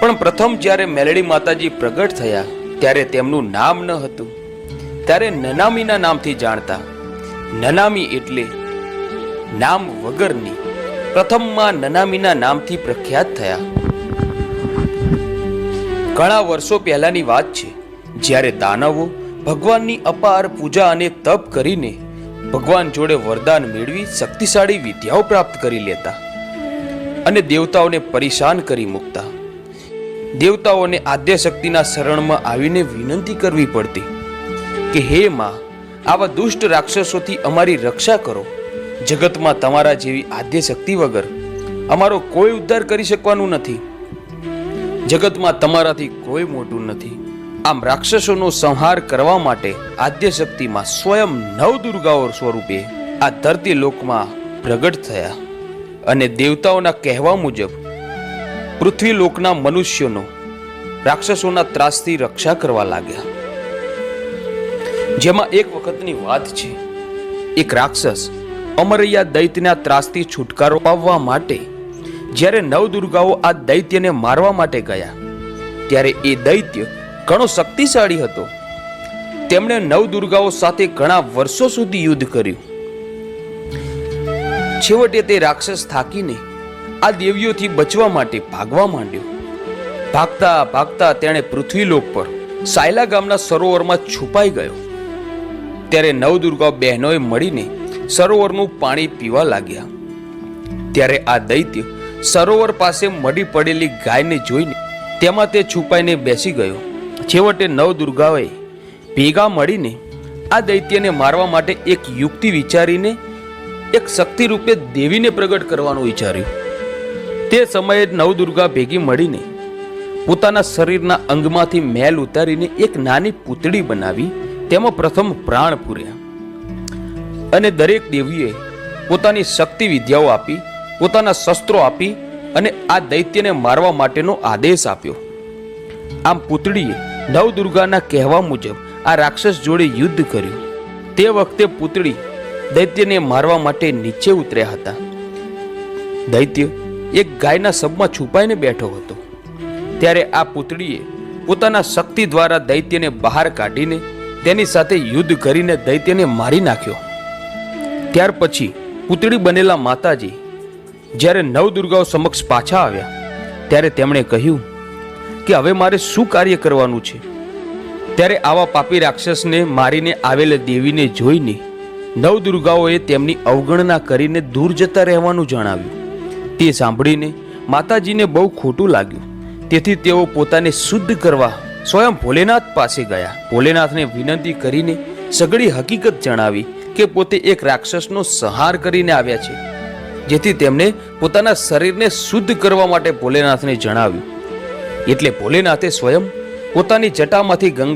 પણ પ્રથમ જ્યારે મેલડી માતાજી પ્રગટ થયા ત્યારે તેમનું નામ ન હતું. ત્યારે નનામીના નામથી જાણતા. નનામી એટલે નામ વગરની. પ્રથમમાં નનામીના નામથી પ્રખ્યાત થયા. ઘણા વર્ષો પહેલાની વાત છે, જ્યારે દાનવો ભગવાનની અપાર પૂજા અને તપ કરીને ભગવાન જોડે વરદાન મેળવી શક્તિશાળી વિદ્યાઓ પ્રાપ્ત કરી લેતા અને દેવતાઓને પરેશાન કરી મૂકતા. દેવતાઓને આદ્યશક્તિના શરણમાં આવીને વિનંતી કરવી પડતી કે હે માં, આવા દુષ્ટ રાક્ષસોથી અમારી રક્ષા કરો. જગતમાં તમારા જેવી આદ્યશક્તિ વગર અમારો કોઈ ઉદ્ધાર કરી શકવાનું નથી. જગતમાં તમારાથી કોઈ મોટું નથી. આમ રાક્ષસોનો સંહાર કરવા માટે આદ્યશક્તિમાં સ્વયં નવદુર્ગાઓ સ્વરૂપે આ ધરતી લોકમાં પ્રગટ થયા અને દેવતાઓના કહેવા મુજબ પૃથ્વી લોકના મનુષ્યોનો રાક્ષસોના ત્રાસથી રક્ષા કરવા લાગ્યા. જેમાં એક વખતની વાત છે, એક રાક્ષસ અમરૈયા દૈત્યના ત્રાસથી છુટકારો પામવા માટે જ્યારે નવદુર્ગાઓ આ દૈત્યને મારવા માટે ગયા ત્યારે એ દૈત્ય ઘણો શક્તિશાળી હતો. તેમણે નવદુર્ગાઓ સાથે ઘણા વર્ષો સુધી યુદ્ધ કર્યું. છેવટે તે રાક્ષસ થાકીને આ દેવીઓથી બચવા માટે ભાગવા માંડ્યો. ભાગતા ભાગતા તેણે પૃથ્વીલોક પર સાયલા ગામના સરોવરમાં છુપાઈ ગયો. ત્યારે નવદુર્ગા બહેનોએ મળીને સરોવરનું પાણી પીવા લાગ્યા. ત્યારે આ દૈત્ય સરોવર પાસે મડી પડેલી ગાયને જોઈને તેમાં તે છુપાઈને બેસી ગયો. છેવટે નવદુર્ગાઓએ ભેગા મળીને આ દૈત્યને મારવા માટે એક યુક્તિ વિચારીને એક શક્તિ રૂપે દેવીને પ્રગટ કરવાનું વિચાર્યું. તે સમયે નવદુર્ગા ભેગી મળીને પોતાના શરીરના અંગમાંથી મેલ ઉતારીને એક નાની પૂતળી બનાવી તેમાં પ્રથમ પ્રાણ પૂર્યા અને દરેક દેવીએ પોતાની શક્તિ વિદ્યાઓ આપી, પોતાના શસ્ત્રો આપી અને આ દૈત્યને મારવા માટેનો આદેશ આપ્યો. આમ પૂતળીએ નવદુર્ગાના કહેવા મુજબ આ રાક્ષસ જોડે યુદ્ધ કર્યું. તે વખતે પૂતળી દૈત્યને મારવા માટે નીચે ઉતર્યા હતા. દૈત્ય એક ગાયના સબમાં છુપાઈને બેઠો હતો. ત્યારે આ પૂતળીએ પોતાના શક્તિ દ્વારા દૈત્યને બહાર કાઢીને તેની સાથે યુદ્ધ કરીને દૈત્યને મારી નાખ્યો. ત્યાર પછી પૂતળી બનેલા માતાજી જ્યારે નવદુર્ગાઓ સમક્ષ પાછા આવ્યા ત્યારે તેમણે કહ્યું કે હવે મારે શું કાર્ય કરવાનું છે. ત્યારે આવા પાપી રાક્ષસને મારીને આવેલ દેવીને જોઈને નવદુર્ગાઓએ તેમની અવગણના કરીને દૂર જતા રહેવાનું જણાવ્યું. તે સાંભળીને માતાજીને બહુ ખોટું લાગ્યું. તેથી તેઓ પોતાને શુદ્ધ કરવા સ્વયં ભોલેનાથ પાસે ગયા. ભોલેનાથને વિનંતી કરીને સઘળી હકીકત જણાવી કે પોતે એક રાક્ષસનો સંહાર કરીને આવ્યા છે. જેથી તેમને પોતાના શરીરને શુદ્ધ કરવા માટે ભોલેનાથને જણાવ્યું. એટલે ભોલેનાથે સ્વયં પોતાની જટામાંથી ગંગા